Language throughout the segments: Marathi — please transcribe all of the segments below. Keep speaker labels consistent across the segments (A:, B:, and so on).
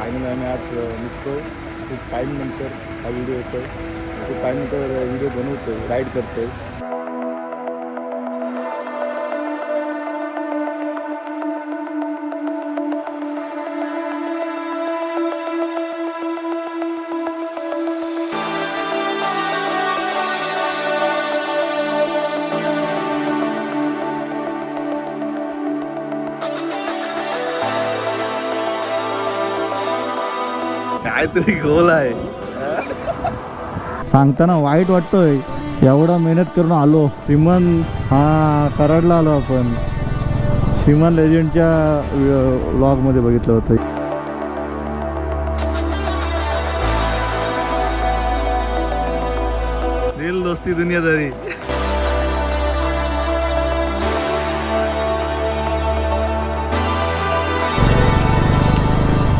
A: फायनल आम्ही आज निघतो. खूप टाईमनंतर हा व्हिडिओ येतो आहे. खूप टाईमनंतर व्हिडिओ बनवतो आहे, राईड करतो आहे. काहीतरी गोल आहे.
B: सांगताना वाईट वाटतोय, एवढा मेहनत करून आलो. श्रीमान कराडला आलो आपण. श्रीमान लेजेंडच्या व्लॉगमध्ये बघितलं होतं.
A: Dil Dosti Duniyadari.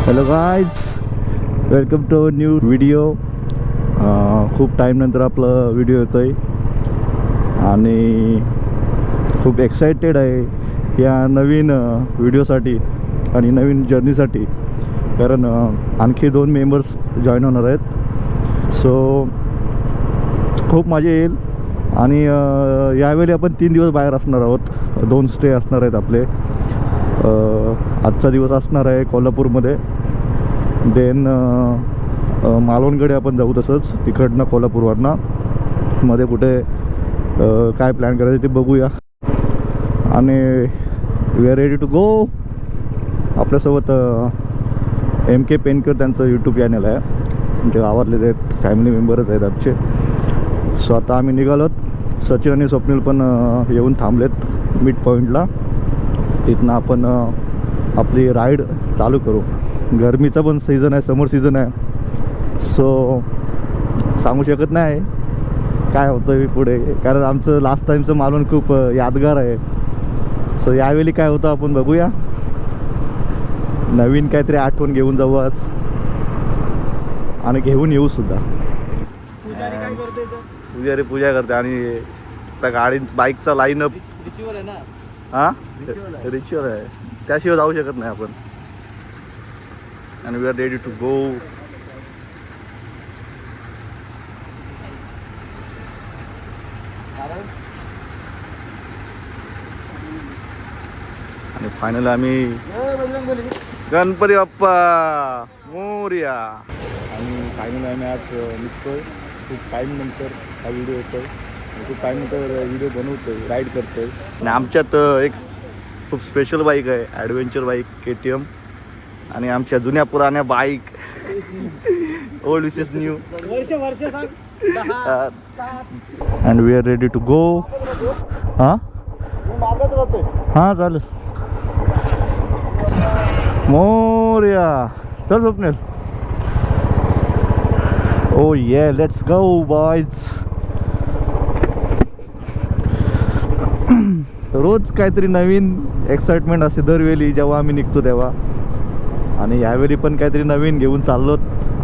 B: Hello guys, welcome to new video. खूप टाईमनंतर आपलं व्हिडिओ येतो आहे आणि खूप एक्सायटेड आहे या नवीन व्हिडिओसाठी आणि नवीन जर्नीसाठी. कारण आणखी 2 मेंबर्स जॉईन होणार आहेत. सो खूप मजा येईल. आणि यावेळी आपण 3 दिवस बाहेर असणार आहोत. 2 स्टे असणार आहेत आपले. आजचा दिवस असणार आहे कोल्हापूरमध्ये. देन मालवणकडे आपण जाऊ. तसंच तिकडनं कोल्हापूरवरनं मध्ये कुठे काय प्लॅन करायचं ते बघूया. आणि we are ready to go. आपल्यासोबत MK पेनकर त्यांचं यूट्यूब चॅनल आहे. म्हणजे आवडलेले आहेत, फॅमिली मेंबरच आहेत आमचे. सो आता आम्ही निघालोत. सचिन आणि स्वप्नील पण येऊन थांबलेत मिड पॉईंटला. तिथनं आपण आपली राईड चालू करू. गरमीचा पण सीझन आहे, समर सीझन आहे. सो सांगू शकत नाही काय होतं आहे पुढे. कारण आमचं लास्ट टाईमचं मालवण खूप यादगार आहे. सो यावेळी काय होतं आपण बघूया. नवीन काहीतरी आठवण घेऊन जाऊ आज आणि घेऊन येऊ सुद्धा.
A: पुजारी पूजा करते आणि त्या गाडींचा बाईकचा लाईनअप हां रिच्युअल आहे. त्याशिवाय जाऊ शकत नाही आपण. आणि we are ready to go. आणि फायनल आम्ही गणपती बाप्पा मोरया. आणि फायनल आम्ही आज निघतो आहे. खूप टाईमनंतर हा व्हिडिओ येतो आहे. खूप टाईमनंतर व्हिडिओ बनवतो आहे, राईड करतो आहे. आणि आमच्यात एक खूप स्पेशल बाईक आहे, ॲडव्हेंचर बाईक KTM. आणि आमच्या जुन्या पुराण्या bike old versus new.
B: And we are ready to go. हां हां चालेल. मोरया. चल स्वप्नील. ओ ये लेट्स गो बॉयज. रोज काहीतरी नवीन एक्साइटमेंट असते दरवेळी जेव्हा आम्ही निघतो तेव्हा. आणि यावेळी पण काहीतरी नवीन घेऊन चाललोत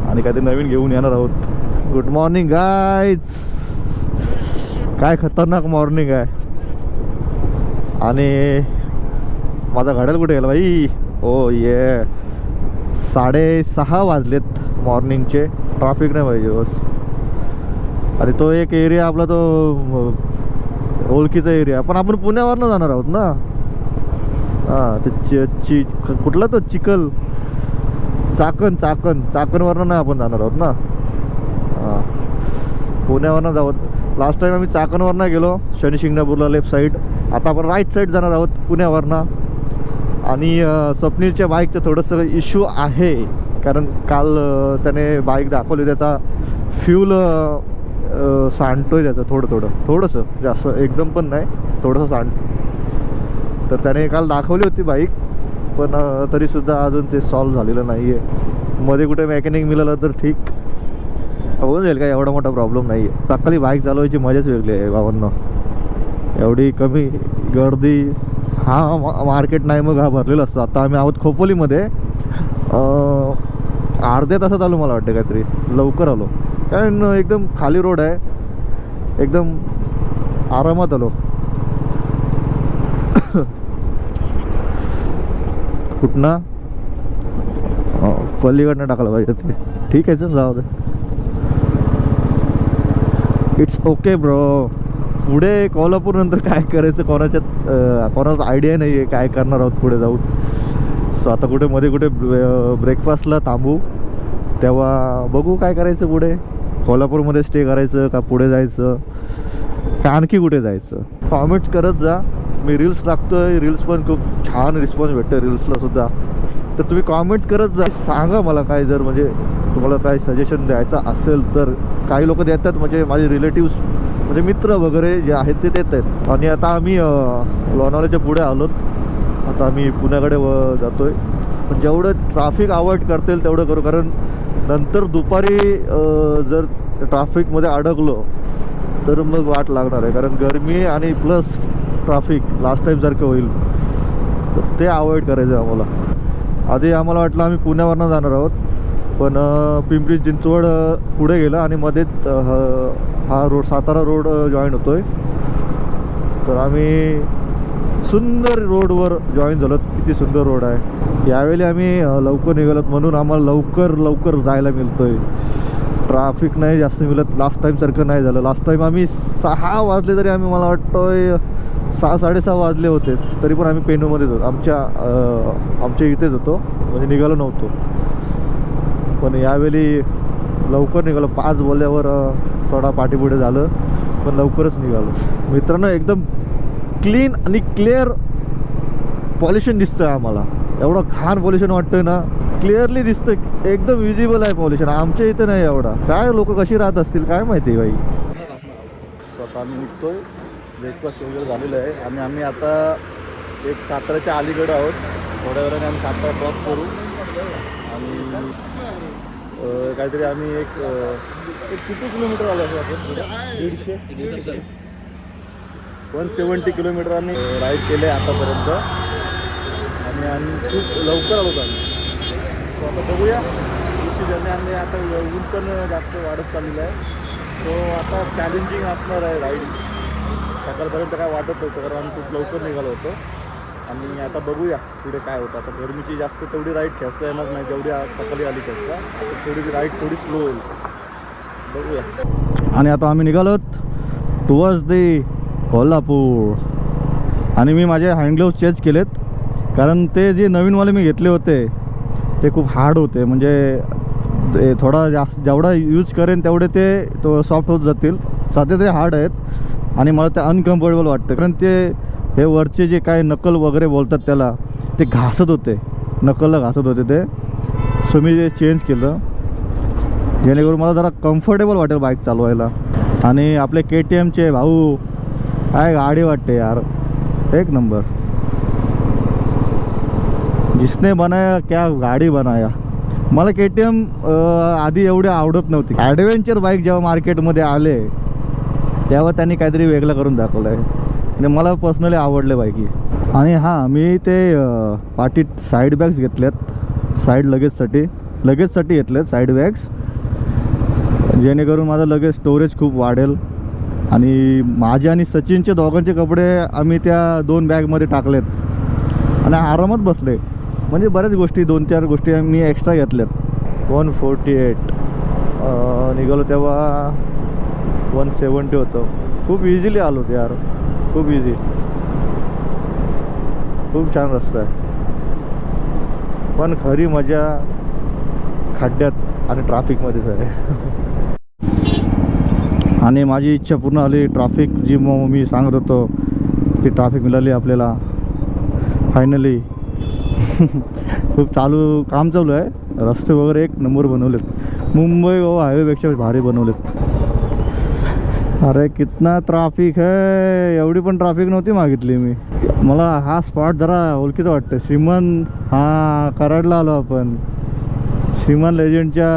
B: आणि काहीतरी नवीन घेऊन येणार आहोत. Good morning guys. काय खतरनाक मॉर्निंग आहे. आणि माझा घड्याळ कुठे गेला बाई. ओ ये 6:30 वाजलेत मॉर्निंगचे. ट्रॅफिक नाही पाहिजे बस. आणि तो एक एरिया आपला तो ओळखीचा एरिया. पण आपण पुण्यावरनं जाणार आहोत ना. हां ते कुठला तो चिखल चाकणवरनं नाही आपण जाणार आहोत ना. हां पुण्यावरनं जाऊ. लास्ट टाईम आम्ही चाकणवरनं गेलो शनी शिंगणापूरला लेफ्ट साईड. आता आपण राईट साईड जाणार आहोत पुण्यावरनं. आणि स्वप्नीलच्या बाईकचं थोडंसं इश्यू आहे. कारण काल त्याने बाईक दाखवली, त्याचा फ्यूल सांडतोय त्याचं थोडंसं, जास्त एकदम पण नाही, थोडंसं तर त्याने काल दाखवली होती बाईक. पण तरीसुद्धा अजून ते सॉल्व झालेलं नाही आहे. मध्ये कुठे मेकॅनिक मिळालं तर ठीक होऊन जाईल. काय एवढा मोठा प्रॉब्लेम नाही आहे. सकाळी बाईक चालवायची मजाच वेगळी आहे भावांनो. एवढी कमी गर्दी. मार्केट नाही मग भरलेलं असतं. आता आम्ही आहोत खोपोलीमध्ये. अर्ध्या तासात आलो मला वाटतं, काहीतरी लवकर आलो. कारण एकदम खाली रोड आहे, एकदम आरामात आलो. कुठनं पल्लीकडनं टाकलं पाहिजे ते. ठीक आहे, चल जाऊ दे. It's okay bro. पुढे कोल्हापूर नंतर काय करायचं कोणाचं आयडिया नाही आहे काय करणार आहोत पुढे जाऊन. सो आता कुठे मध्ये कुठे ब्रेकफास्टला थांबू, तेव्हा बघू काय करायचं पुढे. कोल्हापूरमध्ये स्टे करायचं का पुढे जायचं का आणखी कुठे जायचं. कॉमेंट करत जा. मी रील्स टाकतोय, रील्स पण खूप छान रिस्पॉन्स भेटतो रील्सला सुद्धा. तर तुम्ही कॉमेंट करत जा, सांगा मला काय जर म्हणजे तुम्हाला काय सजेशन द्यायचं असेल तर. काही लोक देतात म्हणजे माझे रिलेटिव्स म्हणजे मित्र वगैरे जे आहेत ते देत आहेत. आणि आता आम्ही लोणावळ्याच्या पुढे आलोत. आता आम्ही पुण्याकडे जातोय. पण जेवढं ट्रॅफिक अवॉइड करतील तेवढं करू, कारण नंतर दुपारी जर ट्रॅफिकमध्ये अडकलो तर मग वाट लागणार आहे. कारण गरमी आणि प्लस ट्रॅफिक लास्ट टाईमसारखं होईल, तर ते अवॉइड करायचं आहे आम्हाला. आधी आम्हाला वाटलं आम्ही पुण्यावरनं जाणार आहोत, पण पिंपरी चिंचवड पुढे गेला आणि मध्येच हा रोड सातारा रोड जॉईन होतो आहे. तर आम्ही सुंदर रोडवर जॉईन झालो. किती सुंदर रोड आहे. यावेळी आम्ही लवकर निघालोत म्हणून आम्हाला लवकर जायला मिळतो आहे. ट्रॅफिक नाही जास्त मिळत. लास्ट टाईमसारखं नाही झालं. लास्ट टाईम आम्ही 6 वाजले तरी आम्ही, मला वाटतं 6-6:30 वाजले होते तरी पण आम्ही पेनूमध्येच होतो. आमच्या इथेच होतो, म्हणजे निघालो नव्हतो. पण यावेळी लवकर निघालो. 5 बोलल्यावर थोडा पाठीपुढे झालं, पण लवकरच निघालो. मित्रांनो, एकदम क्लीन आणि क्लिअर पॉल्युशन दिसतंय आम्हाला. एवढं घाण पॉल्युशन वाटतंय ना, क्लिअरली दिसतंय. एकदम विजिबल आहे पॉल्युशन. आमच्या इथे नाही एवढा. काय लोक कशी राहत असतील काय माहिती बाई. स्वतः आम्ही निघतोय. ब्रेकफास्ट वगैरे झालेलं आहे आणि आम्ही आता एक साताऱ्याच्या अलीकडे आहोत. थोड्या वेळाने आम्ही सातारा क्रॉस करू आणि काहीतरी आम्ही एक किती किलोमीटर आलो असं आपण 170 किलोमीटर आम्ही राईड केले आतापर्यंत आणि आम्ही खूप लवकर आलो आम्ही. सो आता बघूया दुसरी जर्नी. आणि आता ऊन पण जास्त वाढत चाललेलं आहे. सो आता चॅलेंजिंग असणार आहे राईड. सकाळपर्यंत काय वाटत नव्हतं कारण आम्ही खूप लवकर निघालो होतो. आणि आता बघूया पुढे काय होतं. आता गरमीची जास्त तेवढी राईड खेचता येणार नाही जेवढी आज सकाळी आली खेचता. आता थोडी राईड थोडी स्लो होईल. बघूया. आणि आता आम्ही निघालोत टुवर्ड्स दी कोल्हापूर. आणि मी माझे हँड ग्लोव्ज चेंज केलेत, कारण ते जे नवीनवाले मी घेतले होते ते खूप हार्ड होते. म्हणजे थोडा जास्त जेवढा यूज करेन तेवढे ते सॉफ्ट होत जातील. सध्या तरी हार्ड आहेत आणि मला ते अनकम्फर्टेबल वाटतं. कारण ते हे वरचे जे काय नकल वगैरे बोलतात त्याला, ते घासत होते, नकलला घासत होते ते. सो मी ते चेंज केलं जेणेकरून मला जरा कम्फर्टेबल वाटेल बाईक चालवायला. आणि आपले KTMचे भाऊ काय गाडी वाटते यार, एक नंबर. जिसने बनाया क्या गाडी बनाया. मला KTM आधी एवढे आवडत नव्हती. ॲडव्हेंचर बाईक जेव्हा मार्केटमध्ये आले तेव्हा त्यांनी काहीतरी वेगळं करून दाखवलं आहे आणि मला पर्सनली आवडले बाईकी. आणि हां, मी ते पाठीत साईड बॅग्स घेतल्यात. साईड लगेजसाठी घेतलेत साईड बॅग्स, जेणेकरून माझं लगेज स्टोरेज खूप वाढेल. आणि माझे आणि सचिनचे दोघांचे कपडे आम्ही त्या 2 बॅगमध्ये टाकलेत आणि आरामात बसले. म्हणजे बऱ्याच गोष्टी 2-4 गोष्टी मी एक्स्ट्रा घेतल्यात. 148 निघालो तेव्हा 170 होतं. खूप इझिली आलो यार, खूप इझी. खूप छान रस्ता आहे. पण खरी मजा खड्ड्यात आणि ट्रॅफिकमध्येच आहे. आणि माझी इच्छा पूर्ण आली. ट्रॅफिक जी मी सांगत होतो ती ट्रॅफिक मिळाली आपल्याला फायनली. खूप काम चालू आहे. रस्ते वगैरे एक नंबर बनवलेत. मुंबई गोवा हायवेपेक्षा भारी बनवलेत. अरे कितना ट्रॅफिक आहे. एवढी पण ट्रॅफिक नव्हती मागितली मी. मला हा स्पॉट जरा ओळखीचा वाटतं. श्रीमंत, हां कराडला आलो आपण. श्रीमंत लेजंडच्या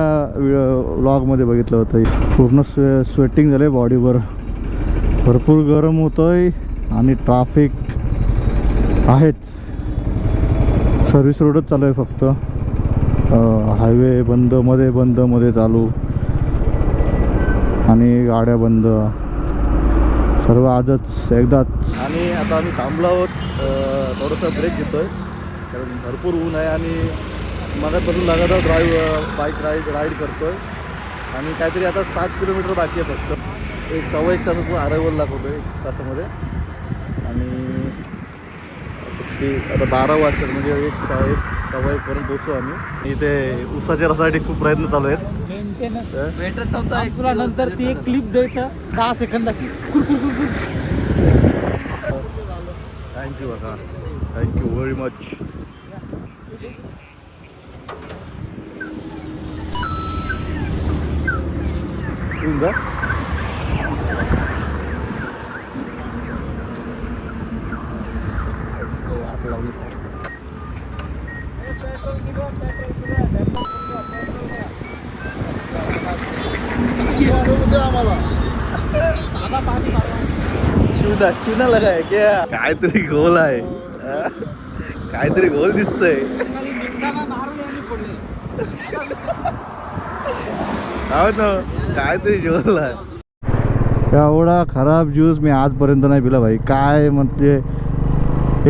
B: व्लॉगमध्ये बघितलं होतं. पूर्ण स्वेटिंग झालं आहे बॉडीवर. भरपूर गरम होतं आहे आणि ट्रॅफिक आहेच. सर्व्हिस रोडच चालू आहे फक्त. हायवे बंद, मध्ये चालू आणि गाड्या बंद. सर्व आजच एकदाच. आणि आता आम्ही थांबलो आहोत. थोडंसं ब्रेक घेतो आहे कारण भरपूर ऊन आहे आणि मगापासून लगातार बाईक राईड करतोय आणि काहीतरी आता 60 किलोमीटर बाकी आहे फक्त. एक तासाचं अरायवल दाखवतो आहे 1 तासामध्ये. आणि आता 12 वाजता म्हणजे 1:15 पर्यंत पोहोचू आम्ही. इथे उसाच्या रसासाठी खूप प्रयत्न चालू आहेत.
C: भेटत नव्हता तुला नंतर ती एक क्लिप देतं 10 सेकंदाची.
B: थँक्यू काका, थँक्यू व्हेरी मच. येऊन जा. चुना लगाय क्या? काहीतरी गोल आहे, काहीतरी गोल दिसतंय. हो ना, काहीतरी गोल आहे. एवढा खराब ज्यूस मी आजपर्यंत नाही पिला भाई. काय म्हणजे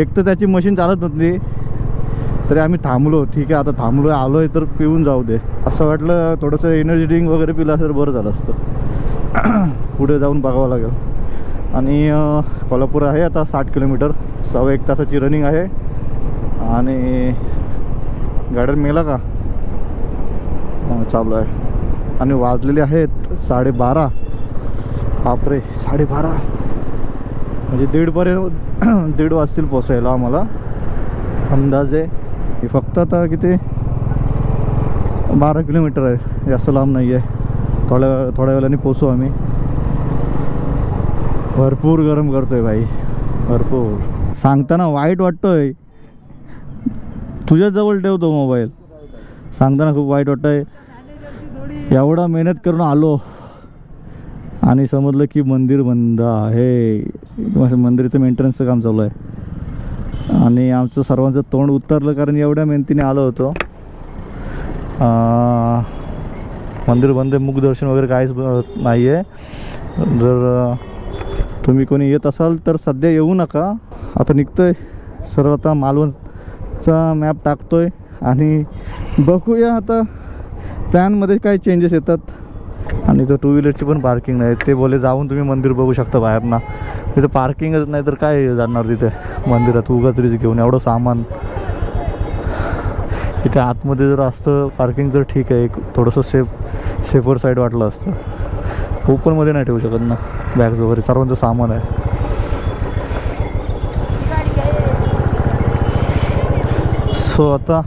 B: एक तर त्याची मशीन चालत नव्हती तरी आम्ही थांबलो. ठीक आहे आता थांबलो आलोय तर पिऊन जाऊ दे. असं वाटलं थोडंसं एनर्जी ड्रिंक वगैरे पिलं असेल बरं झालं असतं. पुढे जाऊन बघावं लागेल. आणि कोल्हापूर आहे आता 60 किलोमीटर, 1.25 तासाची रनिंग आहे. आणि गाड्या मेला का चालू आहे. आणि वाजलेले आहेत 12:30. बापरे 12:30 म्हणजे 1:30 वाजतील पोचायला आम्हाला अंदाजे. फक्त आता किती 12 किलोमीटर आहे, जास्त लांब नाही आहे. थोड्या वेळाने पोचू आम्ही. भरपूर गरम करतोय भाई, भरपूर. सांगताना वाईट वाटतोय. तुझ्याजवळ ठेवतो मोबाईल. सांगताना खूप वाईट वाटतंय. एवढा मेहनत करून आलो आणि समजलं की मंदिर बंद आहे. मंदिराचं मेंटेनन्सचं काम चालू आहे. आणि आमचं सर्वांचं तोंड उतरलं कारण एवढ्या मेहनतीने आलो होतो. मंदिर बंद आहे, मुखदर्शन वगैरे काहीच नाही आहे. जर तुम्ही कोणी येत असाल तर सध्या येऊ नका. आता निघतोय सर्व. आता मालवणचा मॅप टाकतोय आणि बघूया आता प्लॅनमध्ये काही चेंजेस येतात. आणि तो 2 व्हीलरची पण पार्किंग नाही. ते बोले जाऊन तुम्ही मंदिर बघू शकता बाहेरना. तिथं पार्किंगच नाही तर काय जाणार तिथे मंदिरात उगाच रिस्क घेऊन एवढं सामान. इथे आतमध्ये जर असतं पार्किंग तर ठीक आहे, एक थोडंसं सेफर साईड वाटलं असतं. ओपनमध्ये नाही ठेवू शकत ना बॅग्स वगैरे, सर्वांचं सामान आहे. सो आता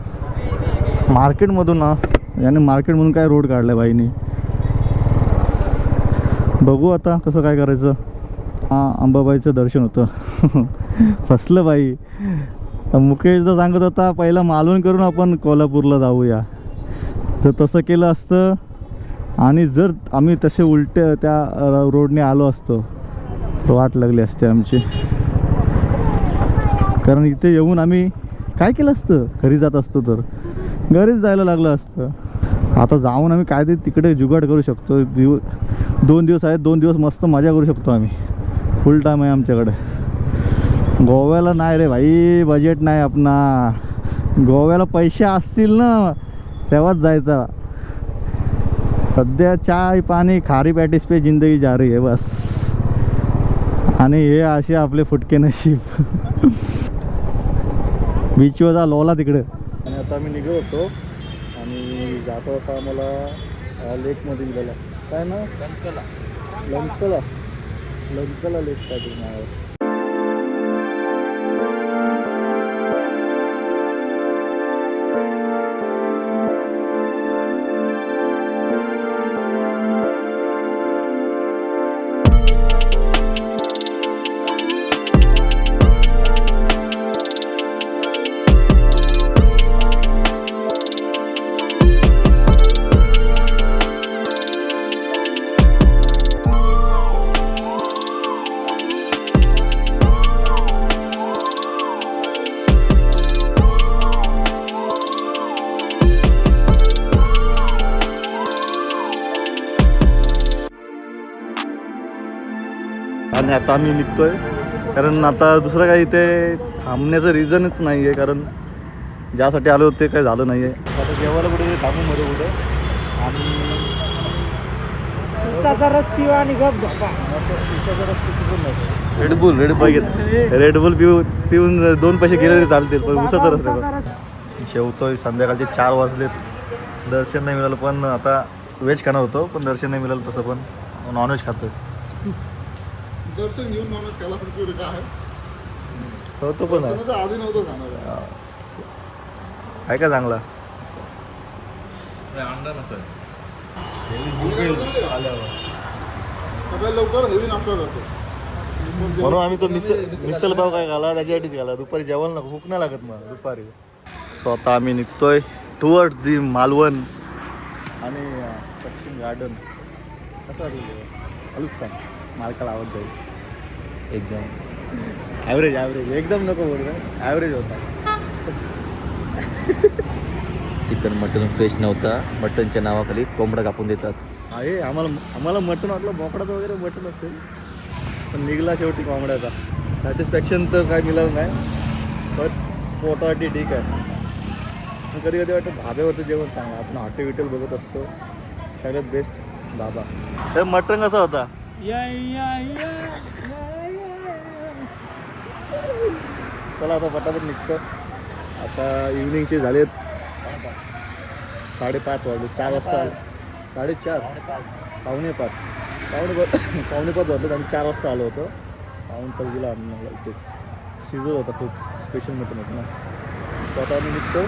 B: मार्केटमधून ना याने मार्केटमधून काय रोड काढला बाईनी. बघू आता कसं काय करायचं. अंबाबाईचं दर्शन होतं. फसलं बाई. मुकेश तर सांगत होता पहिला मालवण करून आपण कोल्हापूरला जाऊया. तर तसं केलं असतं आणि जर आम्ही तसे उलटे त्या रोडने आलो असतो तर वाट लागली असते आमची. कारण इथे येऊन आम्ही काय केलं असतं, घरी जात असतो तर घरीच जायला लागलं असतं. आता जाऊन आम्ही काय ते तिकडे जुगाड करू शकतो. 2 दिवस आहेत, 2 दिवस मस्त मजा करू शकतो आम्ही. फुल टाईम आहे आमच्याकडे. गोव्याला नाही रे भाई, बजेट नाही आपणा. गोव्याला पैसे असतील ना तेव्हाच जायचा. सध्या चाय पाणी खारी पॅटीस पे जिंदगी जा रही है बस. आणि हे असे आपले फुटके नशीब. बीचवर जा लोला तिकडे. आणि आता आम्ही निघत होतो आणि जातो होता आम्हाला लेकमध्ये गेलेला काय ना लंकला लेक काहीतरी नाव आहे. आणि आता आम्ही निघतोय कारण आता दुसरं काही इथे थांबण्याचं रिझनच नाही आहे. कारण ज्यासाठी आलो ते काही झालं नाही आहे. आता जेवायला कुठे थांबू मध्ये कुठे आणि
C: उसाचा रस पिवा आणि गप झोपा.
B: रेडबुल पिऊन 2 पैसे गेले तरी चालतील, पण उसाचा रस शेवतोय. संध्याकाळचे 4 वाजलेत. दर्शन नाही मिळालं, पण आता व्हेज खाणार होतो, पण दर्शन नाही मिळालं. तसं पण नॉनव्हेज खातोय.
A: दर्शन घेऊन नॉनव्हेज खायला काय आहे
B: होतो पण आहे.
A: आधी नव्हतं खाणार.
B: आहे का चांगला?
A: सगळ्यात लवकर हेवी नाश्ता करतो.
B: म्हणून आम्ही तो मिसल पाव काय घाला त्याच्यासाठीच घाला. दुपारी जेवण नको, भूक नाही लागत मग दुपारी. स्वतः आम्ही निघतोय टुवर्ड्स दी मालवण आणि पश्चिम गार्डन. कसं वाटलं? अलूच सांग, मालकाला आवड जाईल.
C: एकदम
B: ॲव्हरेज एकदम नको बोलू, ॲव्हरेज होता.
C: चिकन मटन फ्रेश नव्हता. मटनच्या नावाखाली कोंबडा कापून देतात.
B: आहे आम्हाला मटण वाटलं, बोकडाचं वगैरे मटण असेल, पण निघला शेवटी कोंबड्याचा. सॅटिस्फॅक्शन तर काय मिळालं नाही, पण पोटासाठी ठीक आहे. कधी कधी वाटतं धाब्यावरचं जेवण चांगलं. आपण हॉटेल विटेल बघत असतो, सगळ्यात बेस्ट धाबा. तर मटण कसा होता? चला आता पटापट निघतो. आता इव्हनिंगचे झालेत 5:30 वाजले. 4 वाजता 4:30 पावणे 5 वाजलेत आणि 4 वाजता आलो होतो. पाऊण तास गेला आम्ही. इथेच शिजत होता, खूप स्पेशल मटण होतं ना. तर आता आम्ही निघतो.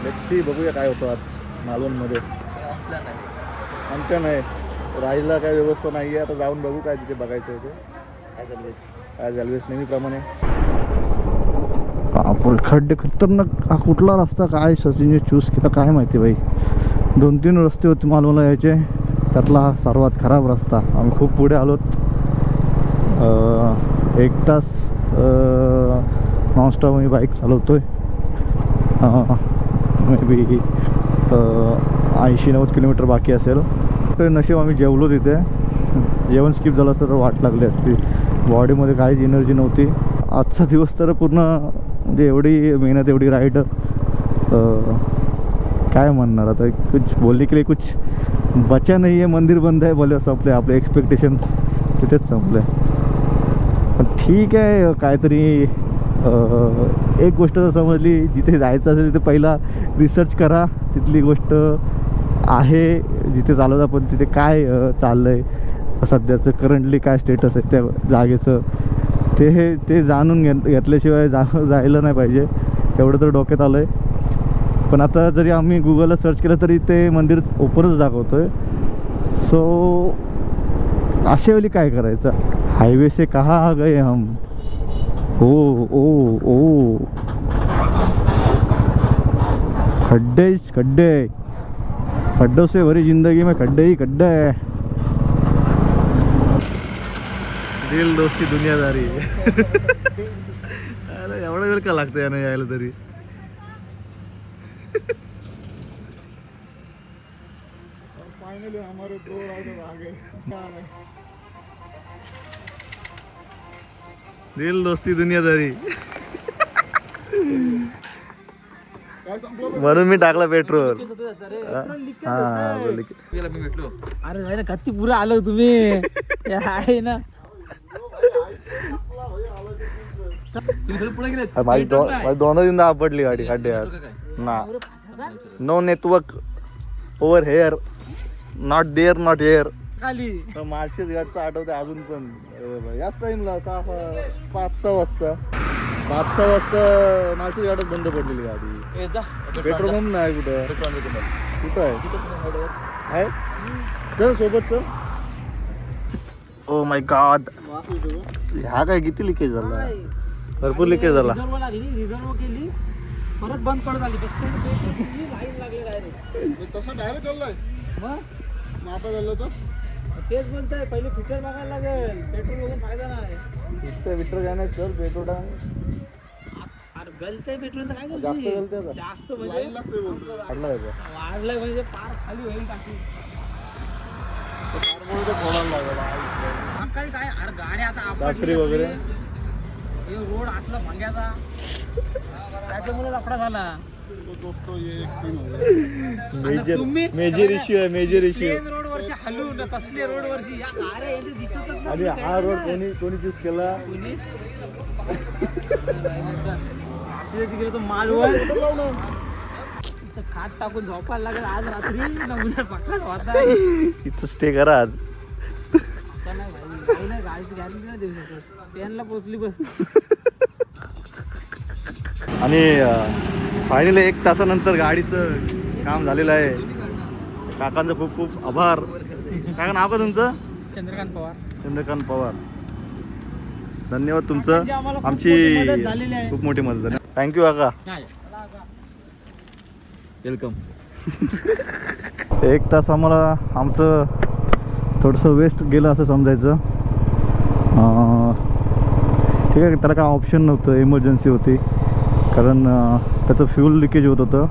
B: लेट्स सी, बघूया काय होतं आज मालवणमध्ये. आमच्या नाही राहायला काय व्यवस्था नाही आहे. आता जाऊन बघू काय तिथे बघायचं होतं. ॲज ऑलवेज नेहमीप्रमाणे. आपण खड्डे खतरनाक. हा कुठला रस्ता काय सचिनने चूज केला काय माहिती बाई. 2-3 रस्ते होते मालवणला यायचे, त्यातला हा सर्वात खराब रस्ता. आम्ही खूप पुढे आलोत. 1 तास नॉनस्टॉप मी बाईक चालवतोय. मे बी 80-90 किलोमीटर बाकी असेल. तर नशीब आम्ही जेवलो तिथे. जेवण स्किप झालं असतं तर वाट लागली असती. बॉडीमध्ये काहीच एनर्जी नव्हती. आजचा दिवस तर पूर्ण म्हणजे एवढी मेहनत, एवढी राईड, काय म्हणणार आता. कुछ बोलने के लिए कुछ बचा नाही आहे. मंदिर बंद आहे बोले, संपले आपले एक्सपेक्टेशन्स, तिथेच संपले. पण ठीक आहे, काहीतरी एक गोष्ट समजली, जिथे जायचं असेल तिथे पहिला रिसर्च करा. तिथली गोष्ट आहे जिथे चालवत आपण, तिथे काय चाललं आहे, सध्याचं करंटली काय स्टेटस आहे त्या जागेचं, ते जाणून घेतल्याशिवाय जायला नाही पाहिजे. एवढं तर डोक्यात आलं आहे. पण आता जरी आम्ही गुगलला सर्च केलं तरी ते मंदिर ओपनच दाखवतो आहे. सो अशा वेळी काय करायचं? हायवे से कहाँ आ गए हम. ओ खड्डे खड्डों से भरी जिंदगी में खड्डे ही खड्डे है. दिल दोस्ती दुनियादारी. एवढा वेळ का लागतं यानं यायला तरी.
A: फाइनली हमारे 2 राइडर आ गए.
B: दिल दोस्ती दुनियादारी.
A: काय संपलं?
B: म्हणून मी टाकला पेट्रोल.
C: अरे भाई ना कत्ती पुरं आलो तुम्ही. आहे ना
B: माझी दोनदा आपटली गाडी खड्ड्यात ना. No network over here, not there not here.
C: खाली
B: माळशेज घाटचं आठवते अजून पण. याच टाइमला 5-6 वाजता माळशेज घाटात बंद पडलेली गाडी. पेट्रोल पंप नाही कुठं. कुठं आहे? चल सोबत चल. ओ माय गॉड, ह्या काय किती लिकेज झाला? भरपूर लिकेज झाला.
C: रिझर्व केली, परत बंद पडत आली. लाईन लागली डायरेक्ट.
A: तसं डायरेक्ट चाललाय
C: मग
A: आता झालं तर
C: तेच बोलतोय, पहिले फिटर बघायला लागेल. पेट्रोल बघून फायदा नाही.
B: विटर काय नाही. चल पेट्रोल
C: अरे गलतंय पेट्रोलचं काय करशील?
B: जास्त गलतंय का?
C: जास्त म्हणजे
A: लाईन लागते बोलतो.
B: वाढला आहे का?
C: वाढलंय म्हणजे पार खाली होईल टाकी.
A: कारमुळे ते फोडायला लागला.
C: सकाळी काय अरे गाडी आता
B: रात्री वगैरे
C: हे रोड असला भांग्याचा त्याच्यामुळे लफडा झाला.
B: मेजर इश्यू आहे, मेजर इश्यू.
C: रोड वर्षी हलून तसले रोड वर्षी अरे यांचे दिसतच नाही.
B: आणि हा रोड कोणी चूज केला?
C: तिकडे तो मालवण इथं खाट टाकून झोपायला लागेल आज रात्री ना उद्या सकाळ होता.
B: इथं स्टे करा आज.
C: नाही गाडीची गॅरंटी नाही देऊ शकत. ट्रेनला पोचली बस.
B: आणि फायनली 1 तासानंतर गाडीचं काम झालेलं आहे. काकांचं खूप खूप आभार. काका नाव का तुमचं?
C: चंद्रकांत पवार.
B: चंद्रकांत पवार, धन्यवाद तुमचं.
C: काकांची आम्हाला खूप
B: आमची
C: मोठी मदत झालेली आहे.
B: खूप मोठी मदत झाली. थँक्यू काका.
C: वेलकम.
B: 1 तास आम्हाला आमचं थोडंसं वेस्ट गेलं असं समजायचं. ठीक आहे, त्याला काय ऑप्शन नव्हतं, इमर्जन्सी होती. कारण त्याचं फ्यूल लिकेज होत होतं.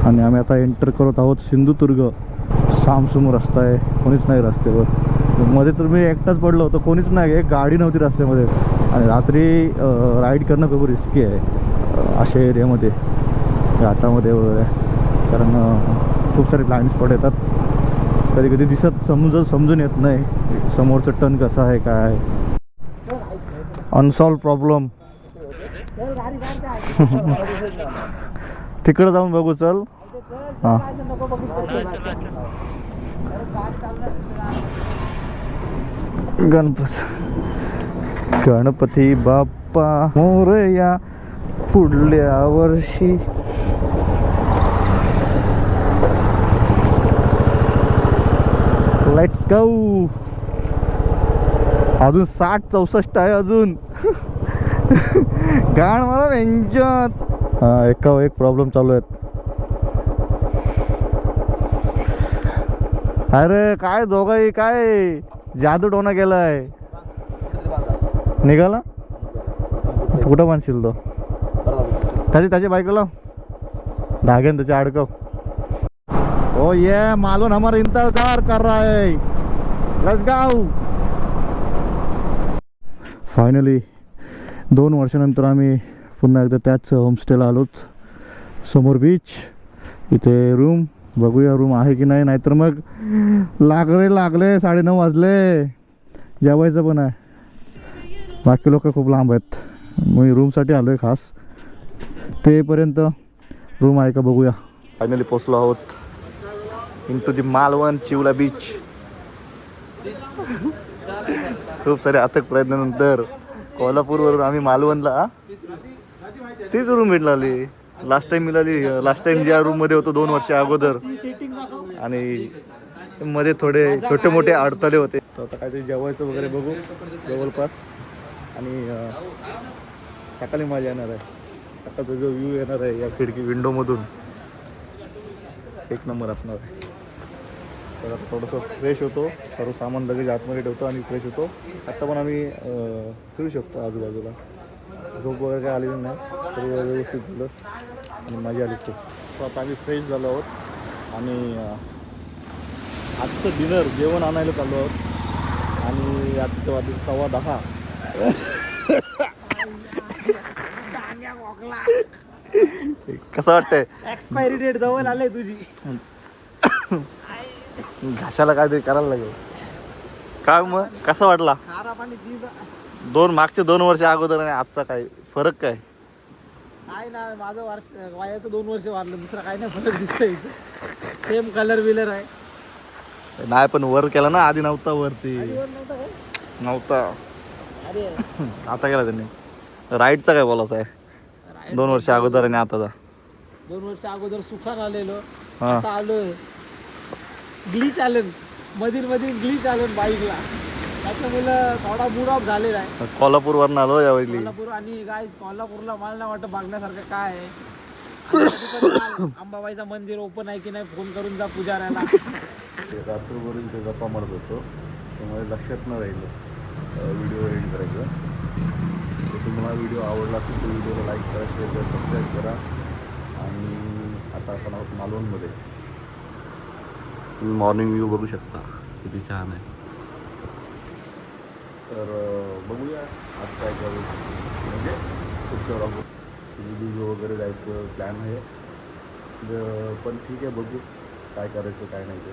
B: आणि आम्ही आता एंटर करत आहोत सिंधुदुर्ग. सामसुम रस्ता आहे, कोणीच नाही रस्त्यावर. मध्ये तर मी एकटाच पडलो होतो, कोणीच नाही, एक गाडी नव्हती रस्त्यामध्ये. आणि रात्री राईड करणं खूप रिस्की आहे अशा एरियामध्ये, घाटामध्ये वगैरे. कारण खूप सारे ब्लाइंड स्पॉट येतात. कधी कधी समजून येत नाही समोरचं टर्न कसं आहे काय. Unsolve problem. तिकडं जाऊन बघू चल. हां, गणपती बाप्पा मोरया पुढल्या वर्षी. Let's go. अजून 60-64 आहे अजून. गाण मला व्यंजन. हा, एका एक प्रॉब्लेम चालू आहेत. अरे काय दोघाही काय जादू टोना केलाय. निघाला कुठं बांधशील तो? त्याची बायकोला धाग्यान त्याचे अडकव. ओ ये मालून हमारा इंतजार कर रहा है. Let's go. फायनली 2 वर्षानंतर आम्ही पुन्हा एकदा त्याच होमस्टेला आलोच. समोर बीच, इथे रूम. बघूया रूम आहे की नाही, नाहीतर मग लागले 9:30 वाजले. जेवायचं पण आहे. बाकी लोक खूप लांब आहेत. मी रूमसाठी आलो आहे खास. तेपर्यंत रूम आहे का बघूया. फायनली पोचलो आहोत इंटू दी मालवण चिवला बीच. खूप सारे अथक प्रयत्नानंतर कोल्हापूरवरून आम्ही मालवणला तीच रूम भेटली. लास्ट टाइम ज्या रूममध्ये होतो 2 वर्ष अगोदर. आणि मध्ये थोडे छोटे मोठे अडथळे होते. तर आता काहीतरी जेवायचं वगैरे बघू जवळपास. आणि सकाळी मजा येणार आहे. सकाळचा जो व्ह्यू येणार आहे या खिडकी विंडोमधून, एक नंबर असणार आहे. तर आता थोडंसं फ्रेश होतो, सर्व सामान लगेच आतमध्ये ठेवतो आणि फ्रेश होतो. आत्ता पण आम्ही फिरू शकतो आजूबाजूला. झोप वगैरे काय आलेली नाही, सर्व व्यवस्थित झालं आणि मजा आली खूप. सो आता आम्ही फ्रेश झालो आहोत आणि आजचं डिनर जेवण आणायला चाललो आहोत. आणि आजचं वाजले 10:15. कसं वाटतंय?
C: एक्सपायरी डेट जवळ आले तुझी.
B: घाशाला काहीतरी करायला लागेल. काय मग कसा वाटला?
C: खारा पाणी
B: मागचे 2 वर्ष अगोदर आणि आजचा काय फरक काय?
C: काय ना, माझं वयाचं 2 वर्ष वाढलं, दुसरा काय नाही फरक दिसतोय. सेम कलर विलर आहे.
B: नाही पण वर केला ना, आधी नव्हता वरती. नव्हता,
C: अरे
B: आता केला त्यांनी. राईडचा काय बोलायचा आहे 2 वर्ष अगोदर आणि आताचा?
C: 2 वर्ष अगोदर सुखान आलेलो,
B: हा.
C: आता आलोय ग्लिच आलं. मधील ग्लिच आलं बाईकला. त्याच्यामुळे थोडा मूड ऑफ झालेला आहे.
B: कोल्हापूरवरून आलो यावेळी.
C: कोल्हापूर आणि गाईज कोल्हापूरला मला नाही वाटतं बघण्यासारखं काय आहे. आणि अंबाबाईचं मंदिर ओपन आहे की नाही फोन करून जा पुजाऱ्याला.
B: रात्रभर इथे गप्पा मारत होतो, त्यामुळे लक्षात न राहिलं व्हिडिओ एडिट करायचं. तर तुम्हाला व्हिडिओ आवडला असेल तर व्हिडिओला लाईक करा, शेअर करा, सबस्क्राईब करा. आणि आता आपण आहोत मालवणमध्ये. तुम्ही मॉर्निंग व्ह्यू बघू शकता, किती छान आहे.
A: तर बघूया आज काय करू, म्हणजे पुढच्या बघू सिंधुदुर्ग वगैरे जायचं प्लॅन आहे. पण ठीक आहे, बघू काय करायचं काय नाही ते.